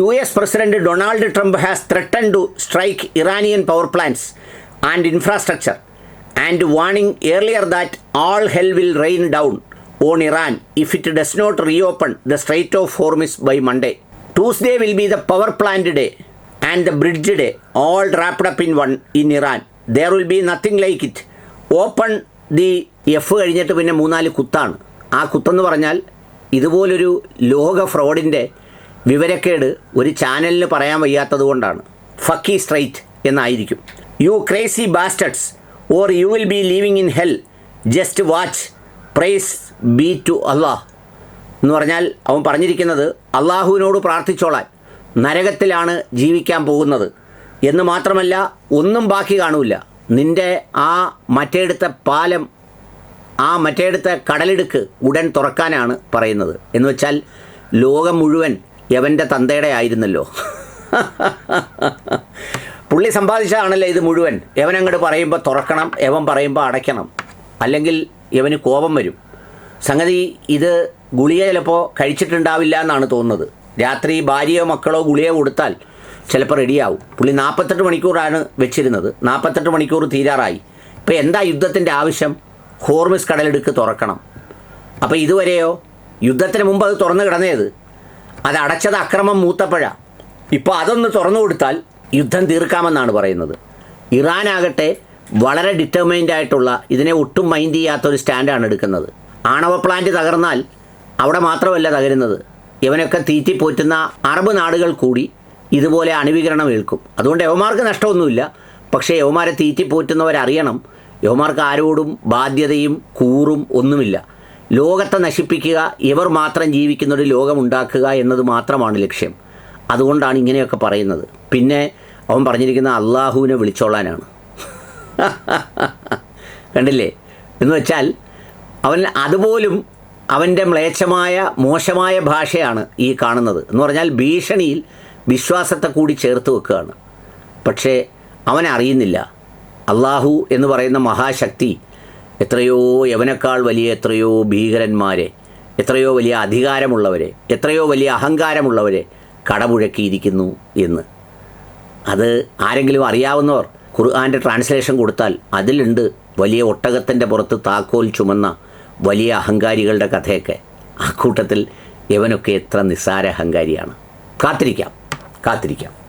US President Donald Trump has threatened to strike Iranian power plants and infrastructure, and warning earlier that all hell will rain down on Iran if it does not reopen the Strait of Hormuz by Monday. Tuesday will be the power plant day and the bridge day, all wrapped up in one in Iran. There will be nothing like it. Open the F കഴിഞ്ഞിട്ട് പിന്നെ 3-4 കുത്താണ്. ആ കുത്തെന്ന് പറഞ്ഞാൽ ഇതുപോലൊരു ലോക ഫ്രോഡിൻ്റെ വിവരക്കേട് ഒരു ചാനലിന് പറയാൻ വയ്യാത്തത് കൊണ്ടാണ്. ഫക്കി സ്ട്രൈറ്റ് എന്നായിരിക്കും. You crazy bastards or you will be leaving in hell, just watch, praise be to Allah എന്ന് പറഞ്ഞാൽ അവൻ പറഞ്ഞിരിക്കുന്നത് അള്ളാഹുവിനോട് പ്രാർത്ഥിച്ചോളാൻ, നരകത്തിലാണ് ജീവിക്കാൻ പോകുന്നത് എന്ന് മാത്രമല്ല ഒന്നും ബാക്കി കാണൂല. നിൻ്റെ ആ മറ്റേടുത്ത പാലം, ആ മറ്റേടുത്ത കടലിടുക്ക് ഉടൻ തുറക്കാനാണ് പറയുന്നത്. എന്ന് വെച്ചാൽ ലോകം മുഴുവൻ യവൻ്റെ തന്തയുടെ ആയിരുന്നല്ലോ. പുള്ളി സമ്പാദിച്ചതാണല്ലോ ഇത് മുഴുവൻ. യവൻ അങ്ങോട്ട് പറയുമ്പോൾ തുറക്കണം, യവൻ പറയുമ്പോൾ അടയ്ക്കണം, അല്ലെങ്കിൽ യവന് കോപം വരും. സംഗതി ഇത് ഗുളിക ചിലപ്പോൾ കഴിച്ചിട്ടുണ്ടാവില്ല എന്നാണ് തോന്നുന്നത്. രാത്രി ഭാര്യയോ മക്കളോ ഗുളിക കൊടുത്താൽ ചിലപ്പോൾ റെഡിയാവും. പുള്ളി 48 മണിക്കൂറാണ് വെച്ചിരുന്നത്, 48 മണിക്കൂർ തീരാറായി. ഇപ്പോൾ എന്താ യുദ്ധത്തിൻ്റെ ആവശ്യം? ഹോർമിസ് കടലിടുക്ക് തുറക്കണം. അപ്പോൾ ഇതുവരെയോ യുദ്ധത്തിന് മുമ്പ് അത് തുറന്നു കിടന്നേത്, അത് അടച്ചത് അക്രമം മൂത്തപ്പോഴാണ്. ഇപ്പോൾ അതൊന്ന് തുറന്നു കൊടുത്താൽ യുദ്ധം തീർക്കാമെന്നാണ് പറയുന്നത്. ഇറാനാകട്ടെ വളരെ ഡിറ്റർമൈൻഡ് ആയിട്ടുള്ള, ഇതിനെ ഒട്ടും മൈൻഡ് ചെയ്യാത്തൊരു സ്റ്റാൻഡാണ് എടുക്കുന്നത്. ആണവ പ്ലാന്റ് തകർന്നാൽ അവിടെ മാത്രമല്ല തകരുന്നത്, ഇവനൊക്കെ തീറ്റിപ്പോറ്റുന്ന അറബ് നാടുകൾ കൂടി ഇതുപോലെ അണുവികരണം ഏൽക്കും. അതുകൊണ്ട് യവന്മാർക്ക് നഷ്ടമൊന്നുമില്ല. പക്ഷേ യവന്മാരെ തീറ്റിപ്പോറ്റുന്നവരറിയണം, യവന്മാർക്ക് ആരോടും ബാധ്യതയും കൂറും ഒന്നുമില്ല. ലോകത്തെ നശിപ്പിക്കുക, ഇവർ മാത്രം ജീവിക്കുന്നൊരു ലോകമുണ്ടാക്കുക എന്നത് മാത്രമാണ് ലക്ഷ്യം. അതുകൊണ്ടാണ് ഇങ്ങനെയൊക്കെ പറയുന്നത്. പിന്നെ അവൻ പറഞ്ഞിരിക്കുന്ന അള്ളാഹുവിനെ വിളിച്ചോളാനാണ്. കണ്ടില്ലേ? എന്ന് വെച്ചാൽ അവൻ അതുപോലും അവൻ്റെ മ്ലേച്ഛമായ മോശമായ ഭാഷയാണ് ഈ കാണുന്നത്. എന്ന് പറഞ്ഞാൽ ഭീഷണിയിൽ വിശ്വാസത്തെ കൂടി ചേർത്ത് വെക്കുകയാണ്. പക്ഷേ അവൻ അറിയുന്നില്ല അള്ളാഹു എന്ന് പറയുന്ന മഹാശക്തി എത്രയോ യവനേക്കാൾ വലിയ എത്രയോ ഭീകരന്മാരെ, എത്രയോ വലിയ അധികാരമുള്ളവരെ, എത്രയോ വലിയ അഹങ്കാരമുള്ളവരെ കടമുഴക്കിയിരിക്കുന്നു എന്ന്. അത് ആരെങ്കിലും അറിയാവുന്നവർ ഖുർആൻ്റെ ട്രാൻസ്ലേഷൻ കൊടുത്താൽ അതിലുണ്ട് വലിയ ഒട്ടകത്തിൻ്റെ പുറത്ത് താക്കോൽ ചുമന്ന വലിയ അഹങ്കാരികളുടെ കഥയൊക്കെ. ആ കൂട്ടത്തിൽ ഇവനൊക്കെ എത്ര നിസ്സാര അഹങ്കാരിയാണ്. കാത്തിരിക്കാം.